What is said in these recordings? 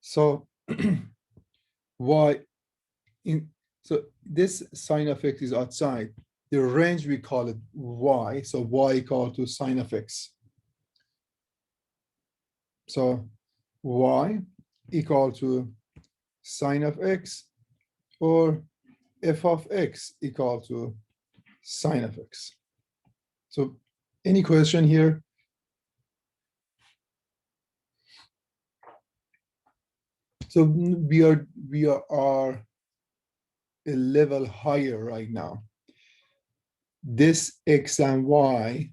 So y in so this sine of x is outside. The range we call it y. So y equal to sine of x. So y equal to sine of x or f of x equal to sine of x. So any question here? So we are a level higher right now. This x and y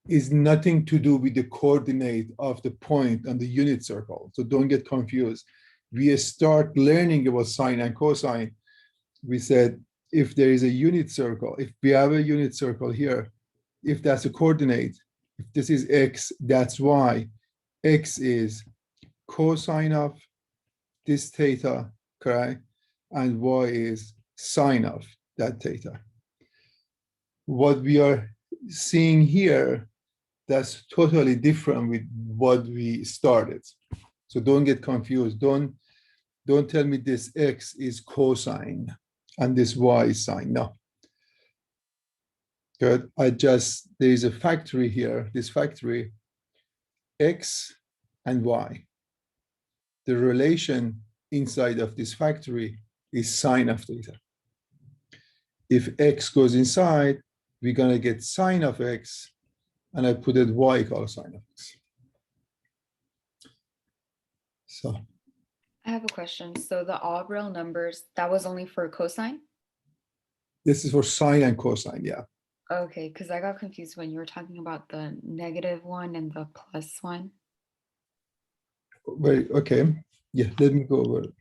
is nothing to do with the coordinate of the point on the unit circle. So don't get confused. We start learning about sine and cosine. We said if there is a unit circle, if we have a unit circle here, if that's a coordinate, if this is x, that's y. X is cosine of this theta, correct? And y is sine of that theta. What we are seeing here, that's totally different with what we started. So don't get confused. Don't tell me this x is cosine and this y is sine. No. Good. There is a factory here, this factory, x and y. The relation inside of this factory is sine of theta. If x goes inside, we're going to get sine of x, and I put it y equals sine of x. So I have a question. So the all real numbers, that was only for cosine? this is for sine and cosine, yeah. Okay, because I got confused when you were talking about the negative one and the plus one. Wait, okay. Yeah, let me go over it.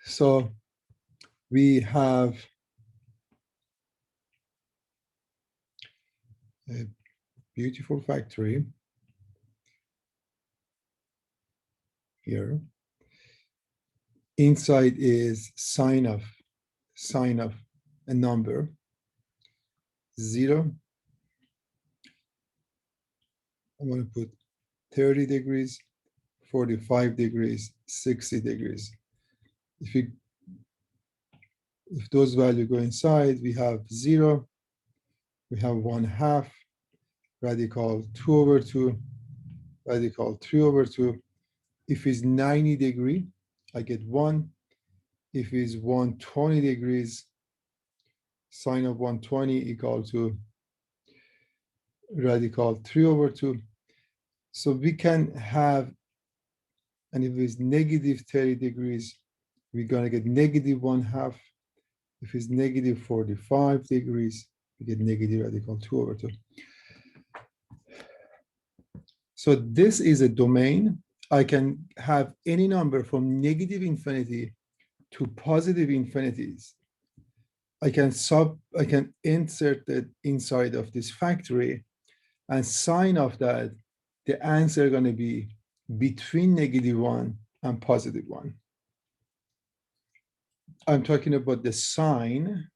So we have a beautiful factory here. Inside is sine of a number, 0. I'm going to put 30 degrees, 45 degrees, 60 degrees. If those values go inside, we have 0, we have 1/2, radical 2/2, radical 3/2. If it's 90 degrees, I get 1. If it's 120 degrees, sine of 120 equal to radical 3/2. So we can have, and if it's negative 30 degrees, we're going to get negative 1/2. If it's negative 45 degrees, we get negative radical 2/2. So this is a domain. I can have any number from negative infinity to positive infinities. I can insert that inside of this factory, and sine of that, the answer is going to be between -1 and +1. I'm talking about the sine.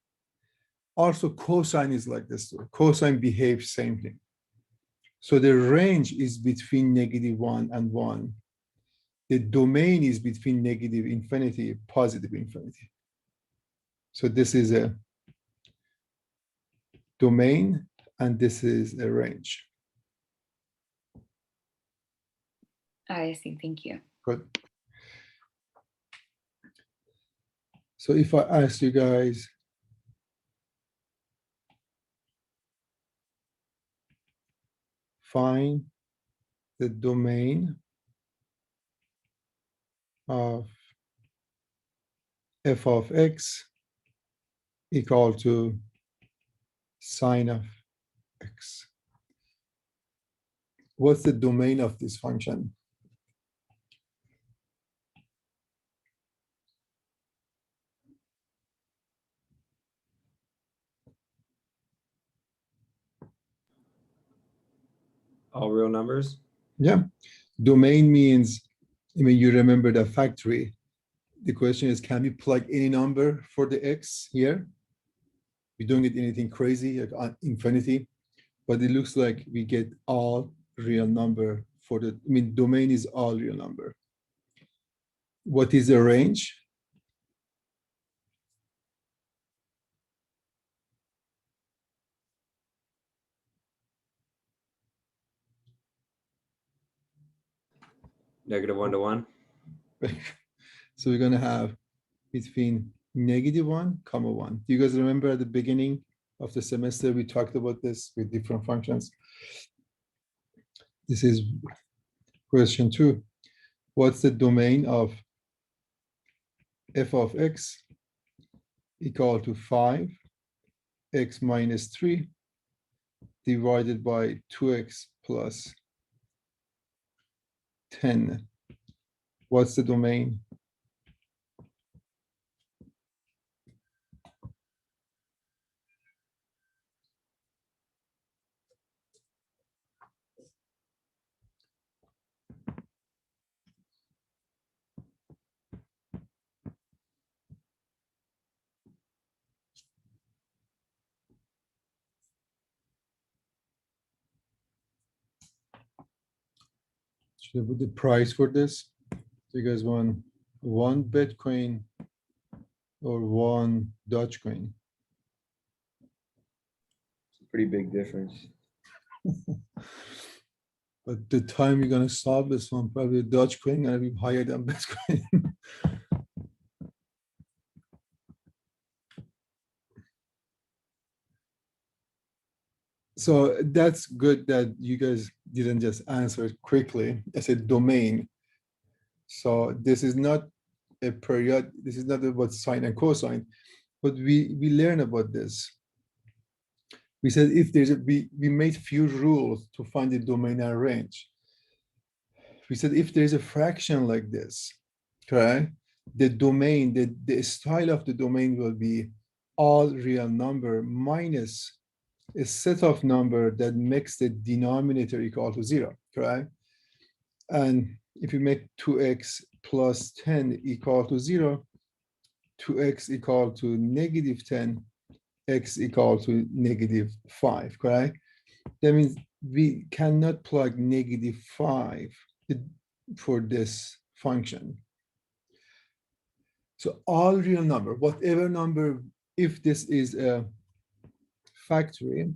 Also, cosine is like this. Cosine behaves same thing. So the range is between -1 and 1. The domain is between negative infinity, positive infinity. So this is a domain, and this is a range. I see. Thank you. Good. So if I ask you guys, find the domain of f of x equal to sine of x. What's the domain of this function? All real numbers? Yeah. Domain means, I mean, you remember the factory. The question is, can we plug any number for the x here? We don't get anything crazy like infinity, but it looks like we get all real number for the, I mean, domain is all real number. what is the range? -1 to 1. So we're going to have between -1, comma 1. Do you guys remember at the beginning of the semester, we talked about this with different functions? This is question 2. What's the domain of f of x equal to 5, x minus 3 divided by 2x plus 10? What's the domain? Should I put the price for this? Do you guys want 1 Bitcoin or 1 Dogecoin? It's a pretty big difference. But the time you're going to solve this one, probably Dogecoin going to be higher than Bitcoin. So that's good that you guys didn't just answer it quickly as a domain. So this is not a period, this is not about sine and cosine, but we learn about this. We said if there's we made few rules to find the domain and range. We said if there's a fraction like this, okay, the domain, the style of the domain will be all real number minus a set of number that makes the denominator equal to 0, correct? And if you make 2x plus 10 equal to 0, 2x equal to -10, x equal to -5, correct? That means we cannot plug -5 for this function. So all real number, whatever number, if this is a factory,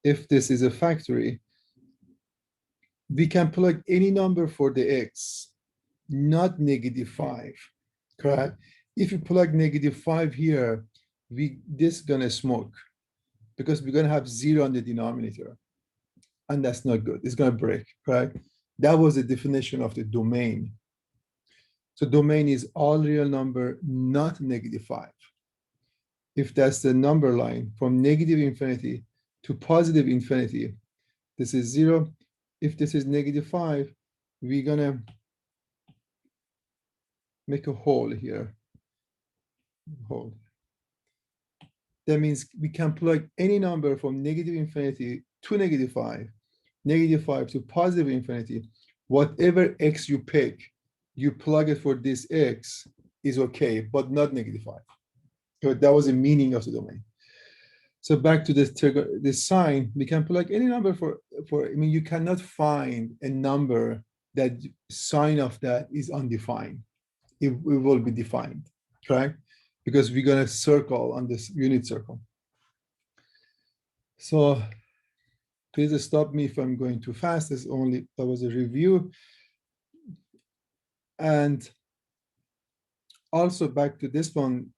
if this is a factory, we can plug any number for the x, not -5, correct? If you plug -5 here, this gonna smoke because we're gonna have 0 on the denominator, and that's not good. It's gonna break, correct? That was the definition of the domain. So domain is all real number, not -5. If that's the number line from -infinity to +infinity, this is 0. If this is -5, we're gonna make a hole here. Hole. That means we can plug any number from -infinity to -5, -5 to +infinity. Whatever x you pick, you plug it for this x is okay, but not -5. So that was the meaning of the domain. So back to this sign, we can plug any number for, I mean, you cannot find a number that sign of that is undefined. It will be defined, correct? Because we're gonna circle on this unit circle. So please stop me if I'm going too fast. That was a review. And also back to this one,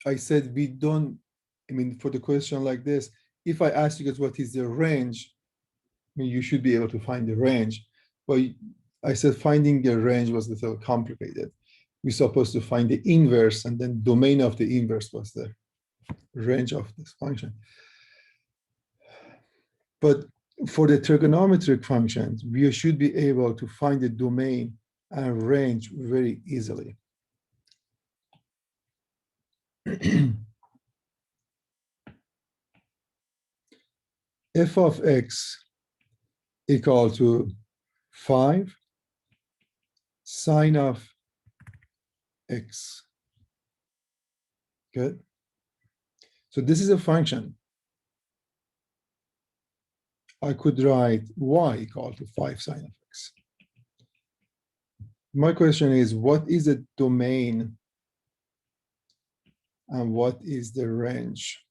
I said we don't, I mean, for the question like this, if I ask you guys what is the range, I mean, you should be able to find the range. But I said finding the range was a little complicated. We're supposed to find the inverse, and then domain of the inverse was the range of this function. But for the trigonometric functions, we should be able to find the domain and range very easily. F of x equal to 5 sine of x. Good. So this is a function. I could write y equal to 5 sine of x. My question is, what is a domain and what is the range?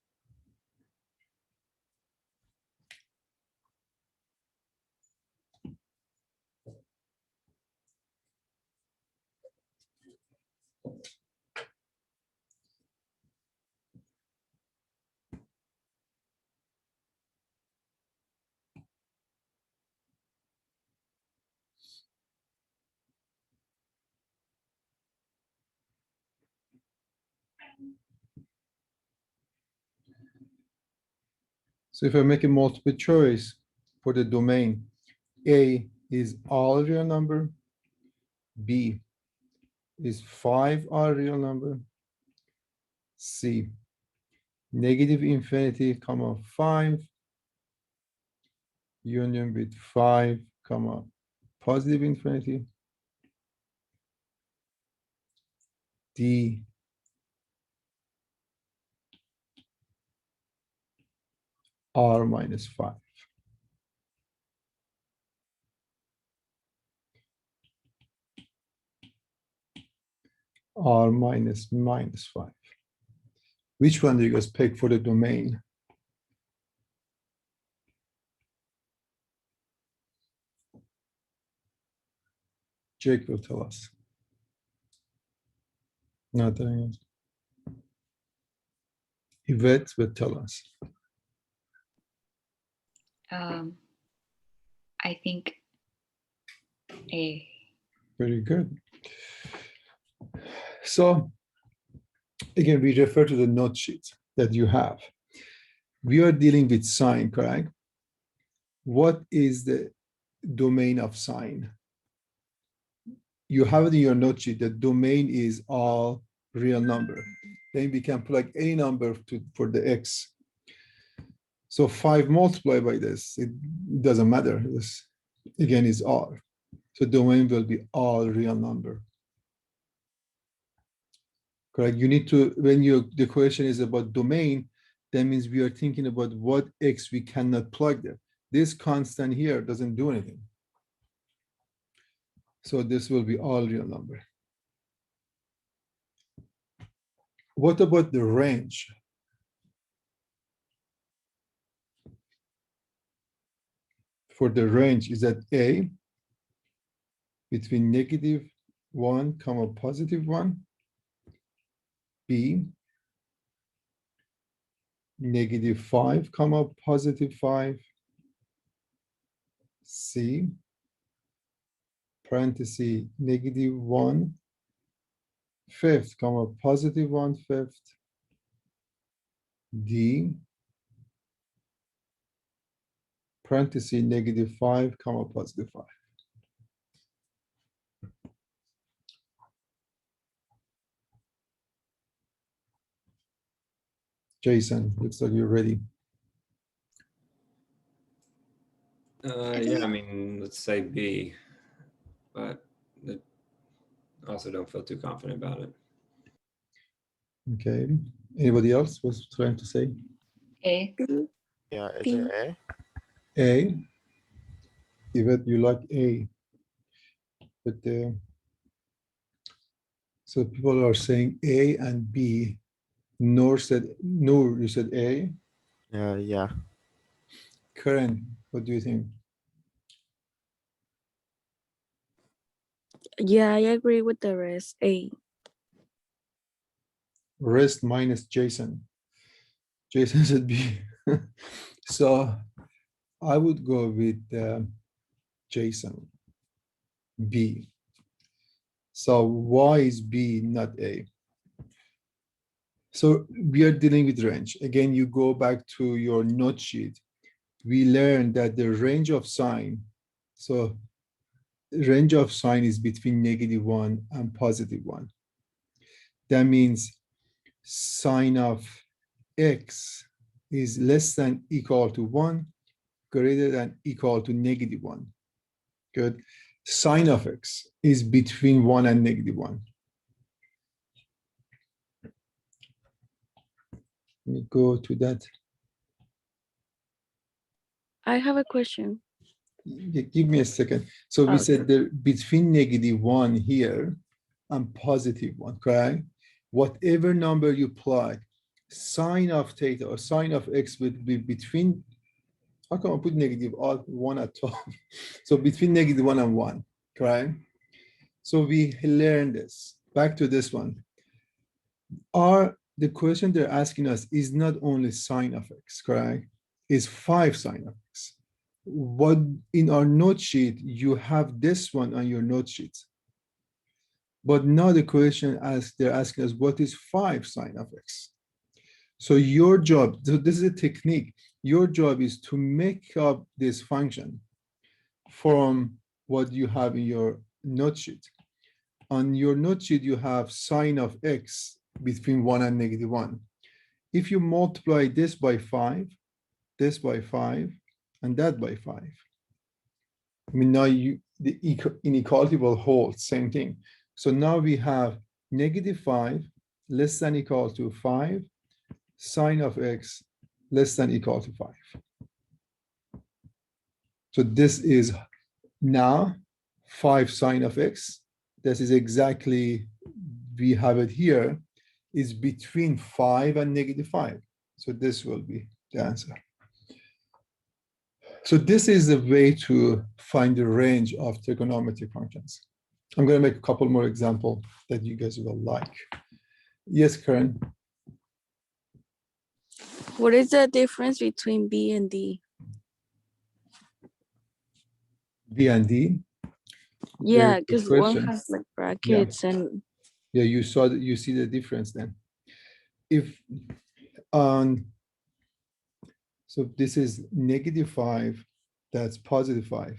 So if I make a multiple choice for the domain, A is all real number, B is 5 all real number, C negative infinity comma 5 union with 5 comma positive infinity, D R minus 5. R minus 5. Which one do you guys pick for the domain? Jake will tell us. Not telling us. Yvette will tell us. I think A. Very good. So again, we refer to the note sheet that you have. We are dealing with sign, correct? What is the domain of sign? You have it in your note sheet. The domain is all real number. Then we can plug any number for the x. So 5 multiplied by this, it doesn't matter. This again is R. So domain will be all real number. Correct. You need to, when the question is about domain, that means we are thinking about what x we cannot plug there. This constant here doesn't do anything. So this will be all real number. What about the range? For the range, is that A between -1 comma +1, B -5 comma +5, C parenthesis -1/5 comma +1/5, D parenthesis -5 comma +5. Jason, looks like you're ready. Yeah, I mean, let's say B, but I also don't feel too confident about it. Okay. Anybody else was trying to say? A. Yeah, is B. it A? A. Yvette, you like A. But so people are saying A and B. Noor, you said A. Yeah. Karen, what do you think? Yeah, I agree with the rest. A. Rest minus Jason. Jason said B. So I would go with Jason, B. So why is B not A? So we are dealing with range. Again, you go back to your note sheet. We learned that the range of sign, so range of sign is between -1 and +1. That means sign of x is less than equal to 1, greater than equal to -1. Good. Sign of x is between 1 and -1. Let me go to that. I have a question. Give me a second. So we Okay. said there between -1 here and +1, correct? Whatever number you plug, sine of theta or sine of x would be between, how come I put negative all 1 at top? So between -1 and 1, correct? So we learned this. Back to this one. The question they're asking us is not only sine of x, correct? It's 5 sine of x. What in our note sheet, you have this one on your note sheet. But now the question they're asking us, what is 5 sine of x? So your job, so this is a technique. Your job is to make up this function from what you have in your note sheet. On your note sheet, you have sine of x between 1 and -1. If you multiply this by 5, this by 5, and that by 5, I mean, now the inequality will hold, same thing. So now we have -5 less than equal to 5, sine of x less than equal to 5. So this is now 5 sine of x. This is exactly, we have it here, is between 5 and -5. So this will be the answer. So this is the way to find the range of trigonometric functions. I'm going to make a couple more examples that you guys will like. Yes, Karen. What is the difference between B and D? B and D. Yeah, Very good because one question. has like brackets and Yeah, you saw that, you see the difference then. If on, so this is -5, that's +5.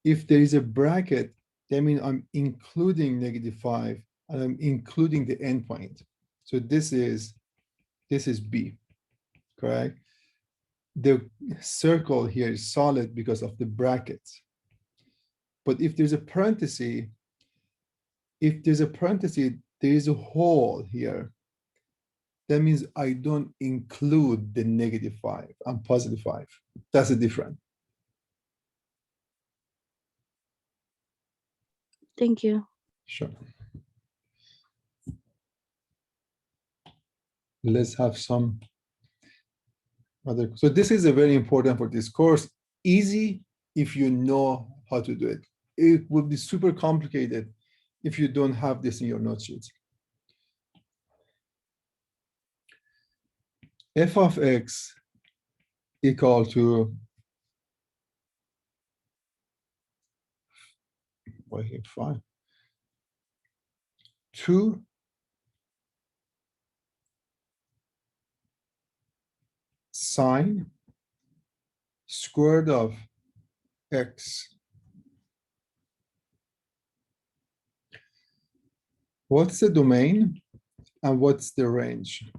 If there is a bracket, that means I'm including -5 and I'm including the endpoint. So this is B, correct? The circle here is solid because of the brackets. But if there's a parenthesis, there is a hole here. That means I don't include the -5 and +5. That's the difference. thank you. Sure. Let's have some other. So this is a very important for this course. Easy if you know how to do it. It would be super complicated if you don't have this in your note sheets. F of x equal to, what here, 5, 2 sine square root of x. What's the domain and what's the range?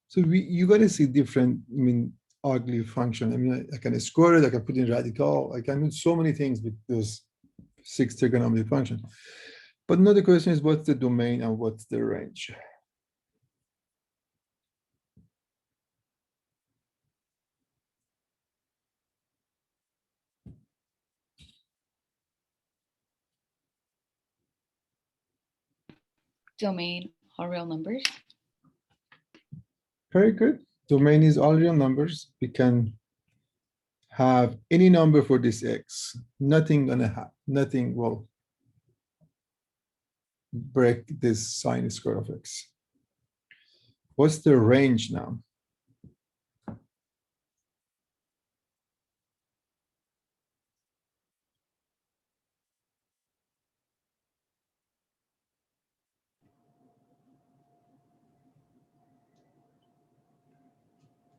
So you got to see different, I mean, ugly function. I mean, I can square it, I can put in radical, I can do so many things with those 6 trigonometric functions. But now the question is, what's the domain and what's the range? Domain, all real numbers. Very good. Domain is all real numbers. We can have any number for this x. Nothing will break this sine square of x. What's the range now?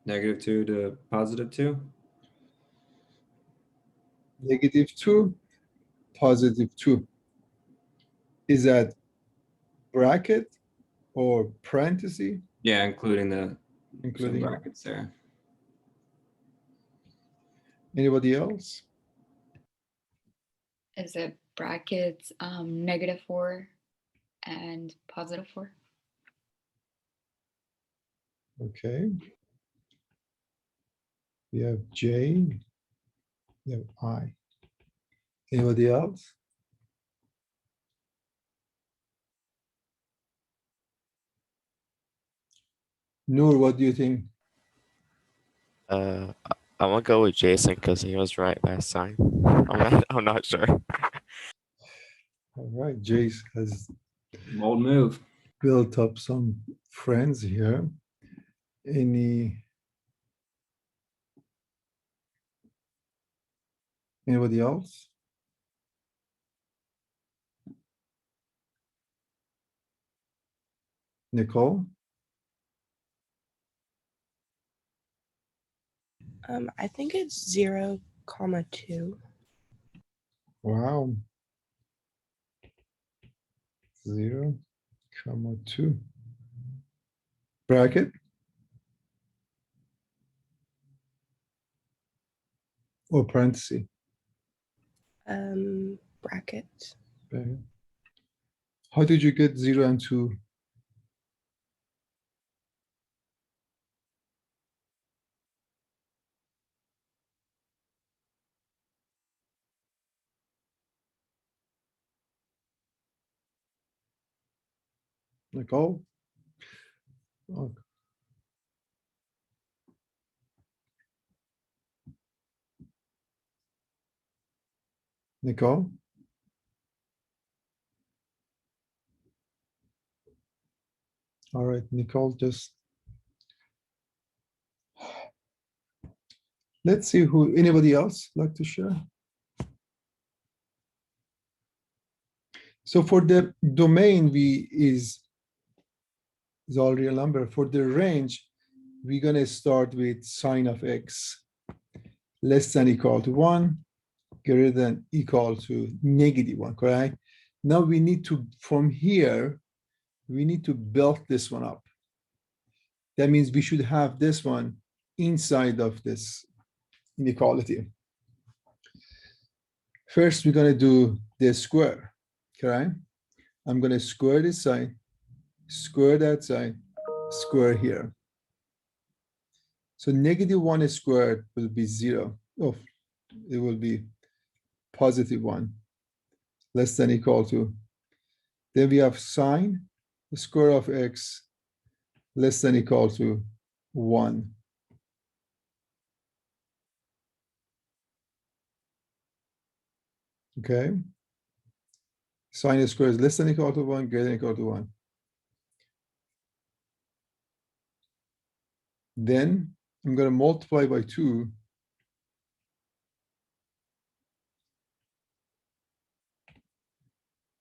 -2 to +2. -2, +2. Is that bracket or parenthesis? Yeah, including some Including brackets there. Anybody else? Is it brackets -4 and +4? Okay. We have J, we have I. Anybody else? Noor, what do you think? I want to go with Jason because he was right last time. I'm not sure. All right, Jace has Bold move. built up some friends here. Anybody else? Nicole? I think it's 0, 2. Wow. 0, 2. Bracket or parenthesis? Bracket. Bracket. How did you get 0 and 2? Nicole? Oh, Nicole? All right, Nicole, just let's see who, anybody else like to share? So for the domain, we is all real number. For the range, we're gonna start with sine of x less than equal to 1, greater than equal to -1, correct? Now we need to, from here, we need to build this one up. That means we should have this one inside of this inequality. First, we're gonna do the square, correct? I'm gonna square this side, square that side, square here. So -1 squared will be 0. Oh, it will be +1, less than equal to. Then we have sine the square of x less than equal to 1. Okay. Sine square is less than equal to 1, greater than equal to 1. Then I'm going to multiply by 2.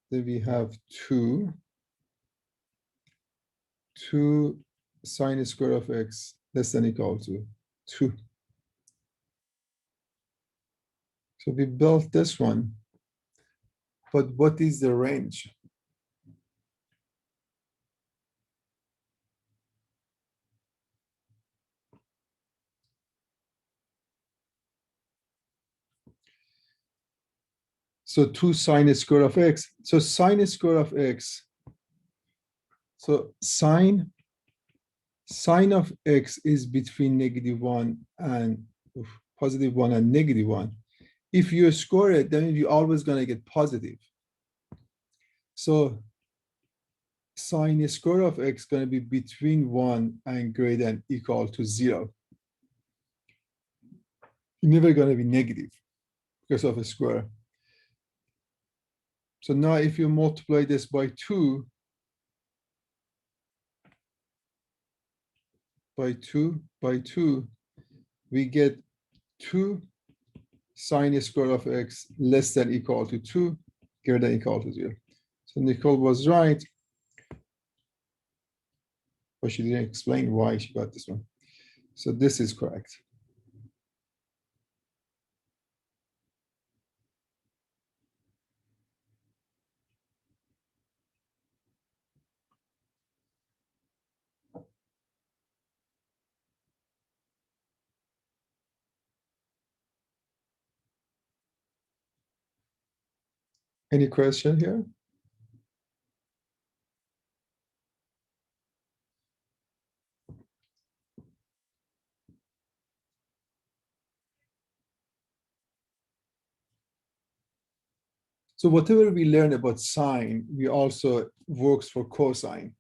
Then we have 2 sine square of x less than equal to 2. So we built this one. But what is the range? So 2 sine square of x. So sine square of x. So sine of x is between -1 and +1 and -1. If you square it, then you're always going to get positive. So sine square of x is going to be between 1 and greater than equal to 0. It's never going to be negative because of a square. So now if you multiply this by 2, we get 2 sine square of x less than equal to 2, greater than equal to 0. So Nicole was right, but she didn't explain why she got this one. So this is correct. Any question here? So whatever we learn about sine, we also works for cosine.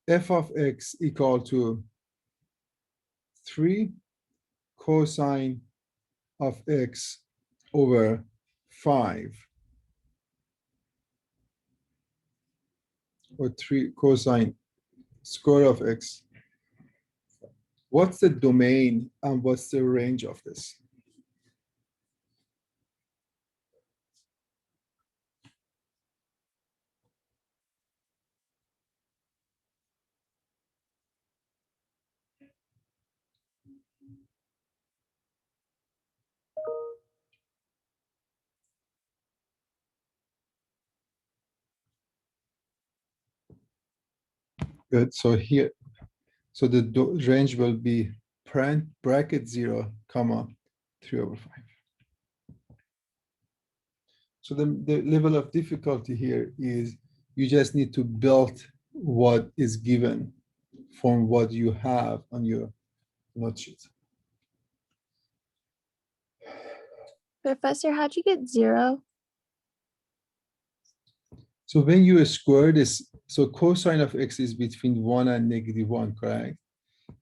F of x equal to 3 cosine of x over 5, or 3 cosine square of x. What's the domain and what's the range of this? Good. So here, so the range will be bracket 0, comma 3 over 5. So the level of difficulty here is you just need to build what is given from what you have on your note sheet. Professor, how'd you get 0? So when you square this, so cosine of x is between 1 and -1, correct?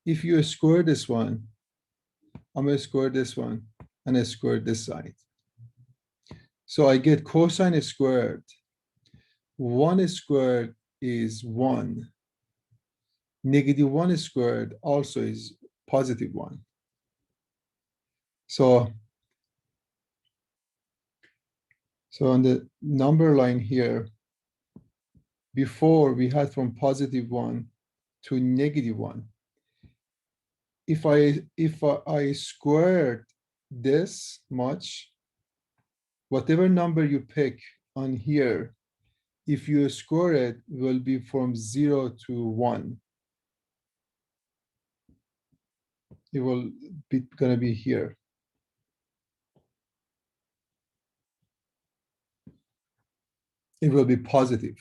If you square this one, I'm going to square this one and I square this side. So I get cosine squared. 1 squared is 1. -1 squared also is +1. So on the number line here, before we had from +1 to -1. If I squared this much, whatever number you pick on here, if you square it, will be from 0 to 1. It will be gonna be here. It will be positive.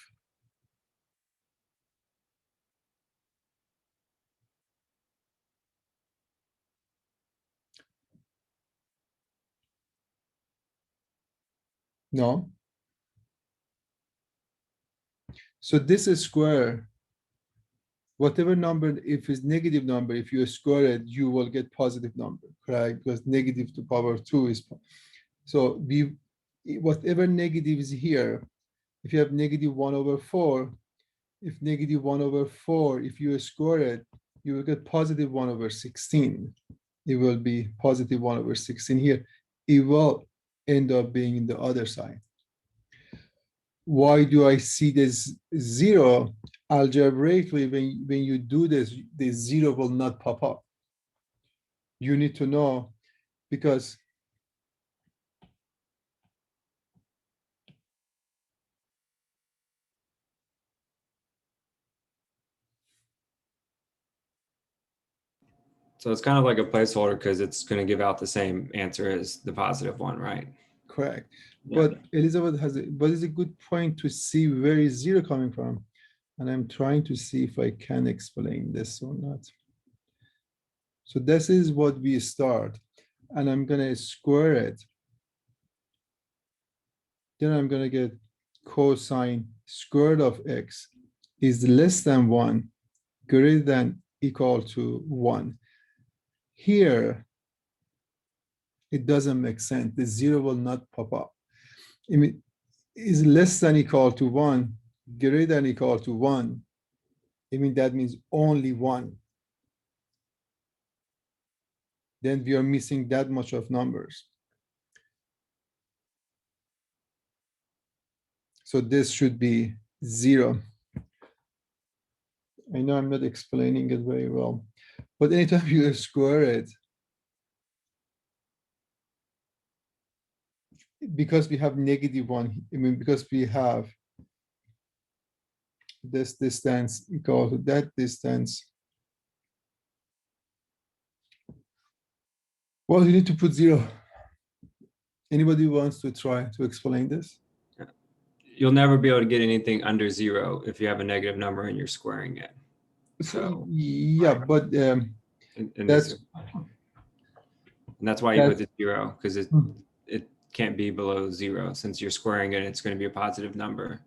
No. So this is square. Whatever number, if it's negative number, if you square it, you will get positive number, correct? Because negative to power 2 is, so whatever negative is here, if you have -1 over 4, if -1 over 4, if you square it, you will get +1 over 16. It will be +1 over 16 here. It will end up being in the other side. Why do I see this 0? Algebraically, when you do this, the 0 will not pop up. You need to know, because So it's kind of like a placeholder because it's going to give out the same answer as the positive one, right? correct. Yeah. But Elizabeth but it's a good point to see where is 0 coming from. And I'm trying to see if I can explain this or not. So this is what we start, and I'm gonna square it. Then I'm gonna get cosine squared of x is less than 1, greater than equal to 1. Here, it doesn't make sense. The 0 will not pop up. I mean, is less than equal to 1, greater than equal to 1. I mean, that means only 1. Then we are missing that much of numbers. So this should be 0. I know I'm not explaining it very well, but anytime you square it, because we have -1, I mean, because we have this distance equal to that distance, Well, you need to put 0. Anybody wants to try to explain this? You'll never be able to get anything under 0 if you have a negative number and you're squaring it. So Yeah, but in that's and that's why you put that's the 0, because Hmm. it can't be below 0. Since you're squaring it, it's going to be a positive number.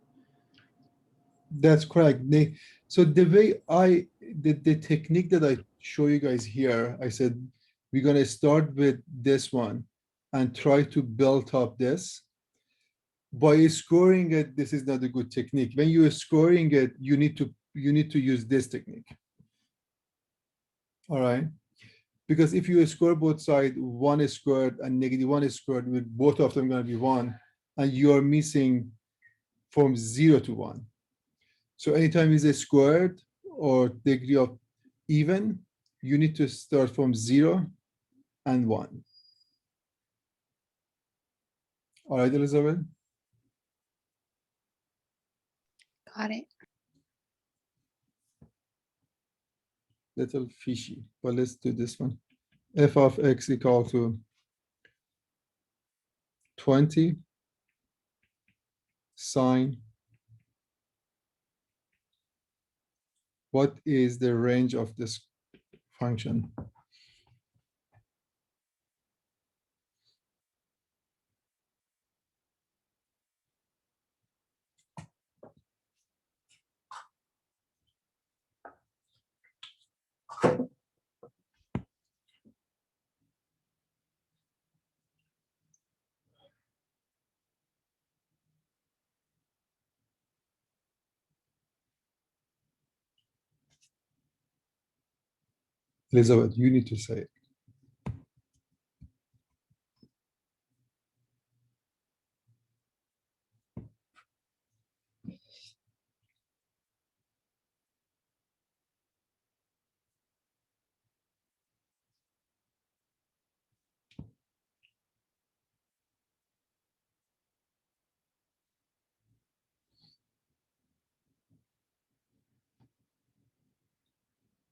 that's correct. So the way the technique that I show you guys here, I said we're gonna start with this one and try to build up this. By scoring it, this is not a good technique. When you're scoring it, you need to use this technique. All right. Because if you score both sides, 1 is squared and -1 is squared, with both of them going to be 1, and you are missing from 0 to 1. So anytime is a squared or degree of even, you need to start from 0 and 1. All right, Elizabeth? Got it. Little fishy, but let's do this one. F of x equal to 20 sine. What is the range of this function? Elizabeth, you need to say it.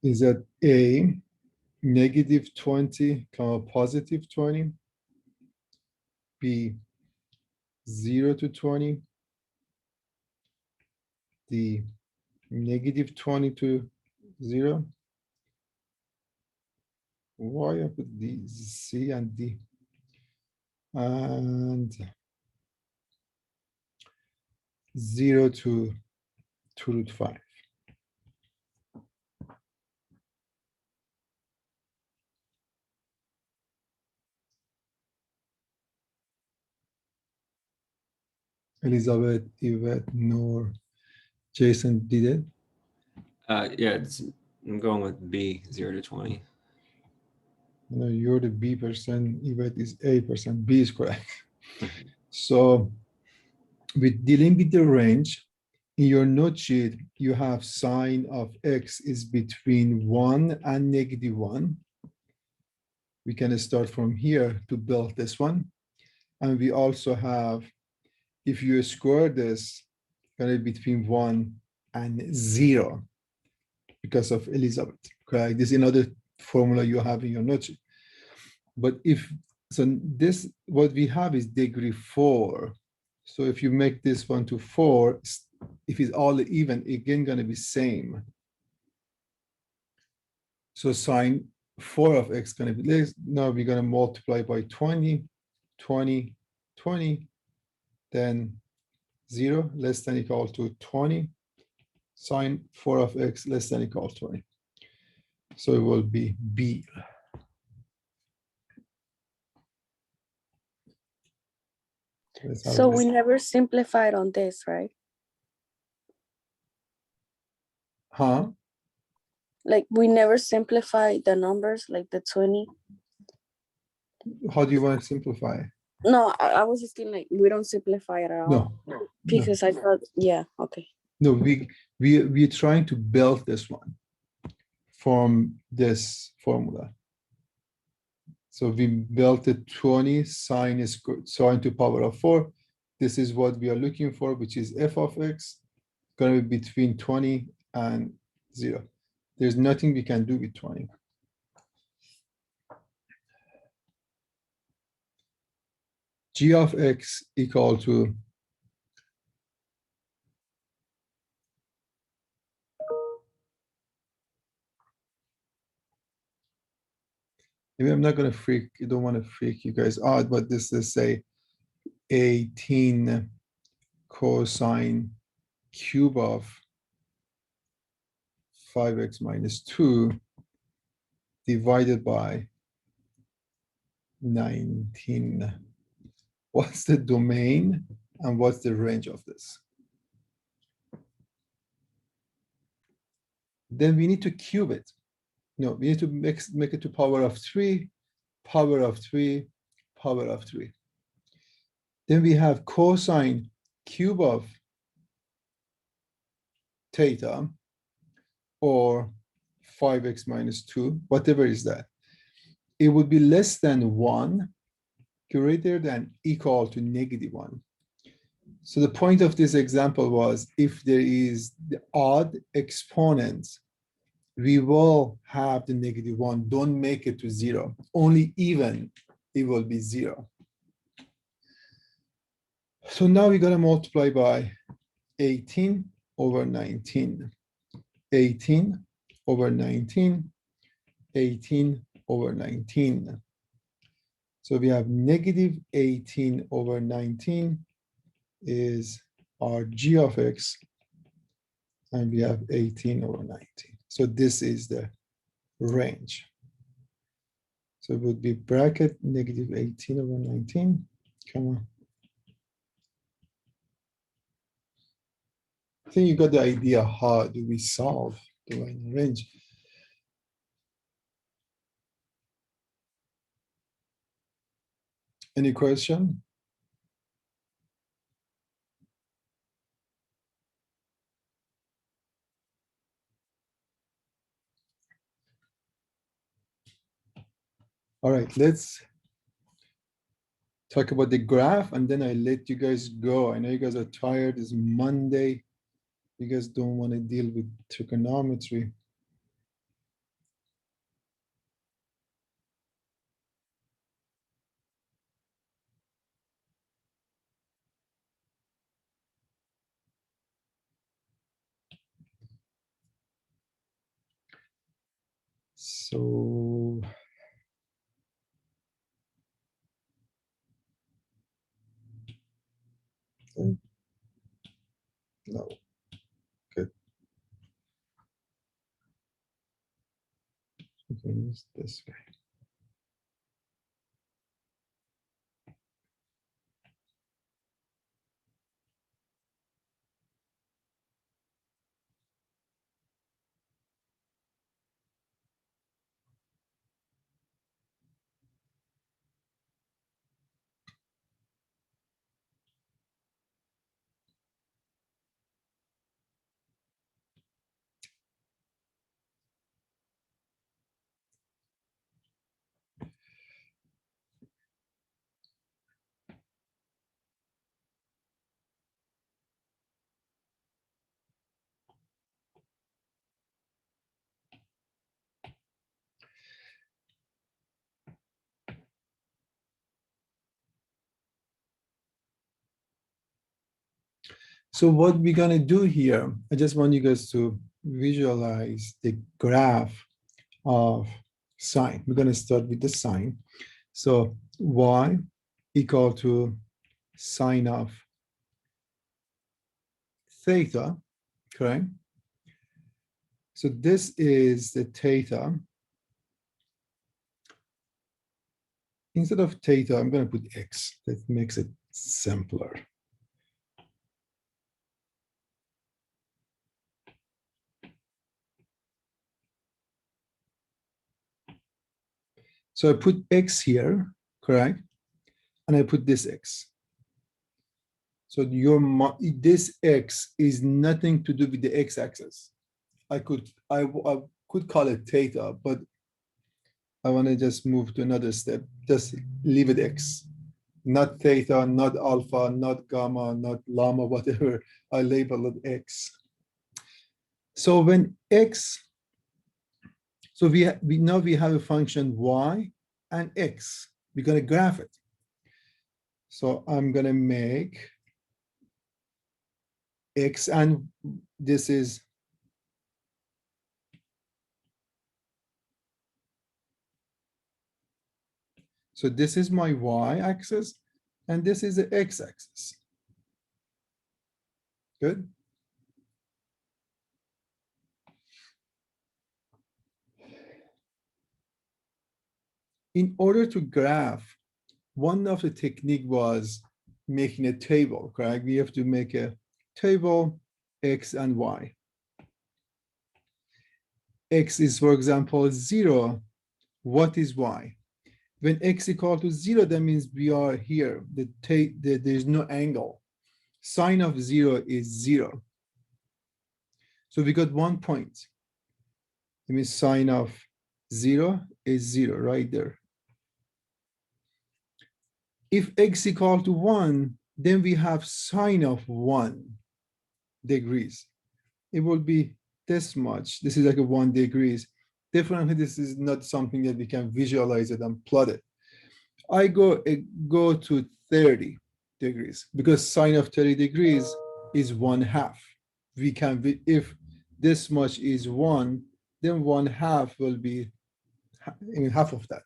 Is that A, -20, positive 20, B, 0 to 20, D, -20 to 0. Why I put D, C and D? And 0 to 2√5. Elizabeth, Yvette, Noor, Jason did it. Yeah, I'm going with B, 0 to 20. No, you're the B person, Yvette is A person, B is correct. So with dealing with the range, in your note sheet, you have sine of x is between 1 and -1. We can start from here to build this one. And we also have, if you square this, gonna be between 1 and 0 because of Elizabeth, correct? This is another formula you have in your note sheet. But this, what we have is degree 4. So if you make this one to 4, if it's all even, again, gonna be same. So sine 4 of x gonna be less. Now we're gonna multiply by 20, 20, 20, then 0 less than equal to 20, sine 4 of x less than equal to 20. So it will be B. So we never simplified on this, right? Huh? Like we never simplified the numbers, like the 20. How do you want to simplify? No, I was asking like we don't simplify it at all. No, Because I thought, yeah, okay. no, we're trying to build this one from this formula. So we built it 20 sine is sine to power of 4. This is what we are looking for, which is f of x, going to be between 20 and 0. There's nothing we can do with 20. g of x equal to maybe I'm not gonna freak, you don't want to freak you guys out, but this is say 18 cosine cube of 5x minus 2 divided by 19. What's the domain and what's the range of this? Then we need to cube it. No, we need to make it to power of 3, power of 3, power of 3. Then we have cosine cube of theta, or 5x minus 2, whatever is that. It would be less than 1, greater than equal to -1. So the point of this example was, if there is the odd exponent, we will have the -1. Don't make it to 0. Only even, it will be 0. So now we got to multiply by 18 over 19. 18 over 19, 18 over 19. So we have -18 over 19 is our g of x, and we have 18 over 19. So this is the range. So it would be bracket -18 over 19. Come on. I think you got the idea how do we solve the line and range. Any question? All right, let's talk about the graph, and then I let you guys go. I know you guys are tired. It's Monday. You guys don't want to deal with trigonometry. So no, good. We can use this way. So what we're gonna do here, I just want you guys to visualize the graph of sine. We're gonna start with the sine. So y equal to sine of theta, correct? So this is the theta. Instead of theta, I'm gonna put x. That makes it simpler. So I put x here, correct? And I put this x. So this x is nothing to do with the x-axis. I could call it theta, but I want to just move to another step. Just leave it x. Not theta, not alpha, not gamma, not llama, whatever. I label it x. So when x, so we now we have a function y and x. We're going to graph it. So I'm gonna make X, and this is so this is my Y axis, and this is the X axis. Good. In order to graph, one of the technique was making a table, correct? We have to make a table, X and Y. X is, for example, 0. What is Y? When X equal to 0, that means we are here. There's no angle. Sine of 0 is 0. So we got 1 point. It means sine of 0 is 0 right there. If X equal to 1, then we have sine of 1 degrees. It will be this much. This is like a 1 degrees. Definitely, this is not something that we can visualize it and plot it. I go to 30 degrees because sine of 30 degrees is 1/2. We can, if this much is 1, then 1/2 will be half of that.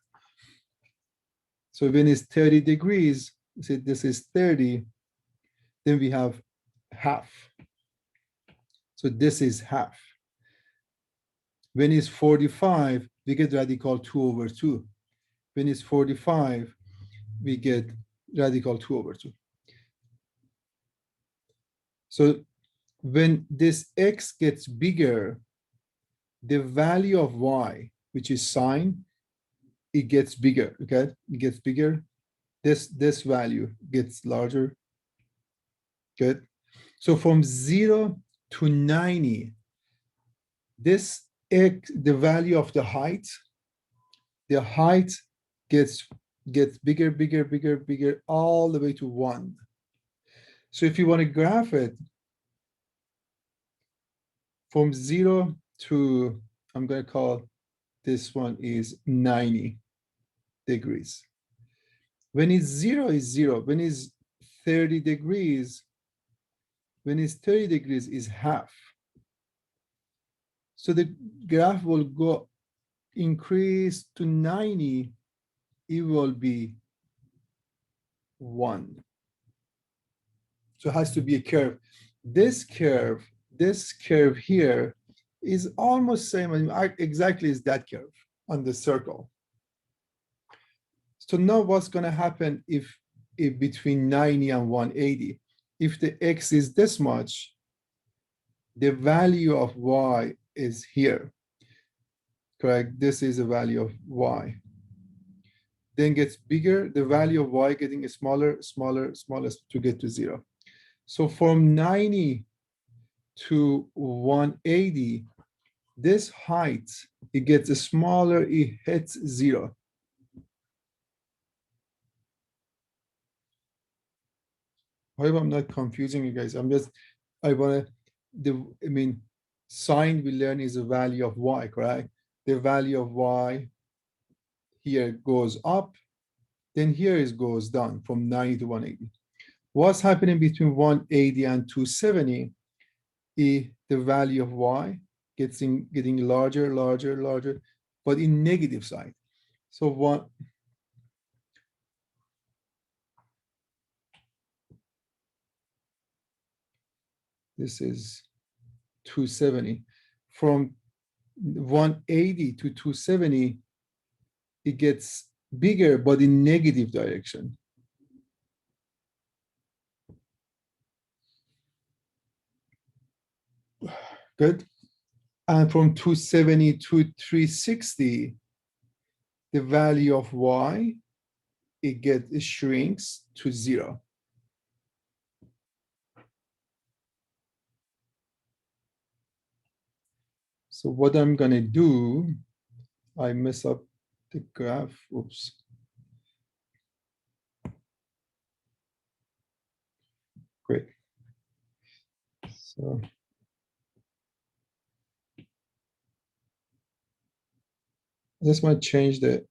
So when it's 30 degrees, say this is 30, then we have half. So this is half. When it's 45, we get radical 2/2. When it's 45, we get radical 2/2. So when this X gets bigger, the value of Y, which is sine, it gets bigger, okay? It gets bigger. This value gets larger. Good. So from 0 to 90, this X, the value of the height gets bigger, bigger, bigger, bigger, all the way to 1. So if you want to graph it from 0 to, I'm going to call this one is 90 degrees. When it's 0 is 0. When it's 30 degrees, when it's 30 degrees is half. So the graph will go increase to 90, it will be 1. So it has to be a curve. This curve here is almost same, exactly as that curve on the circle. So now what's going to happen if between 90 and 180, if the X is this much, the value of Y is here, correct? This is the value of Y. Then gets bigger, the value of Y getting smaller, smaller, smaller to get to 0. So from 90 to 180, this height, it gets smaller, it hits 0. I hope I'm not confusing you guys. Sine we learn is the value of Y, correct? The value of Y here goes up, then here it goes down from 90 to 180. What's happening between 180 and 270? The value of Y getting larger, larger, larger, but in negative side. So this is 270. From 180 to 270, it gets bigger, but in negative direction. Good. And from 270 to 360, the value of Y, it shrinks to 0. So what I'm going to do, I mess up the graph. Oops. Great. So I just want to change the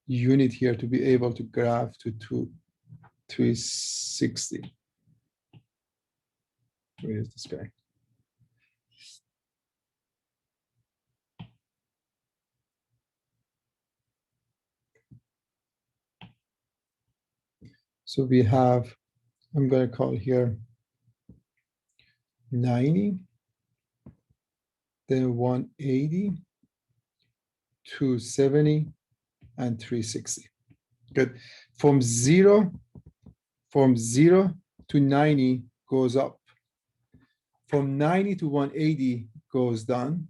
unit here to be able to graph to 360. Where is this guy? So we have, I'm going to call here 90, then 180, 270, and 360. Good. From zero to 90 goes up. From 90 to 180 goes down.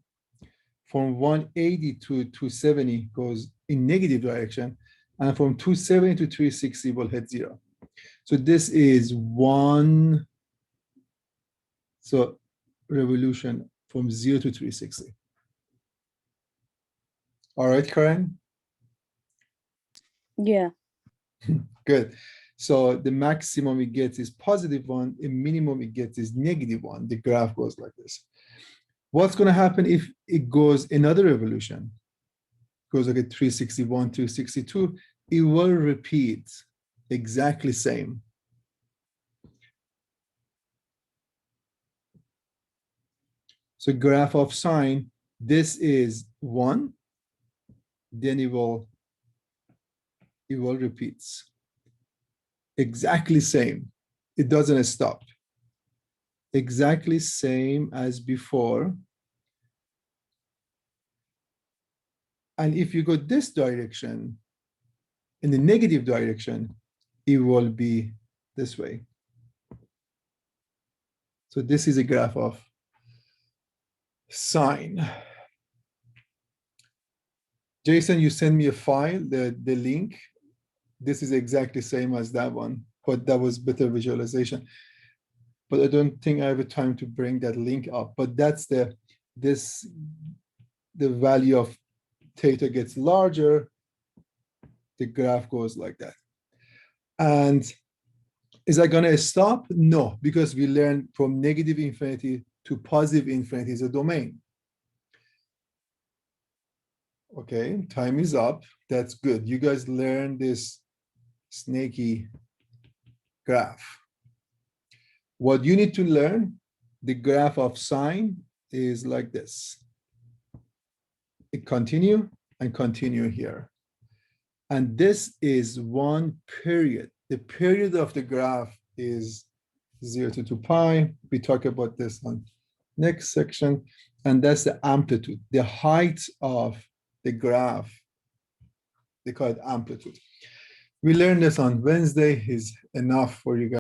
From 180 to 270 goes in negative direction. And from 270 to 360 will hit 0. So this is one revolution from 0 to 360. All right, Karen? Yeah. Good. So the maximum it gets is +1, the minimum it gets is -1. The graph goes like this. What's going to happen if it goes another revolution? Goes like a 361, 362, it will repeat exactly same. So graph of sine, this is 1, then it will repeat. Exactly same. It doesn't stop. Exactly same as before. And if you go this direction, in the negative direction, it will be this way. So this is a graph of sine. Jason, you send me a file, the link. This is exactly same as that one, but that was better visualization. But I don't think I have a time to bring that link up. But that's the value of theta gets larger, the graph goes like that. And is that going to stop? No, because we learned from negative infinity to positive infinity is a domain. Okay, time is up. That's good. You guys learned this snaky graph. What you need to learn, the graph of sine is like this. It continue and continue here. And this is one period. The period of the graph is 0 to 2 pi. We talk about this on next section. And that's the amplitude, the height of the graph. They call it amplitude. We learned this on Wednesday, is enough for you guys.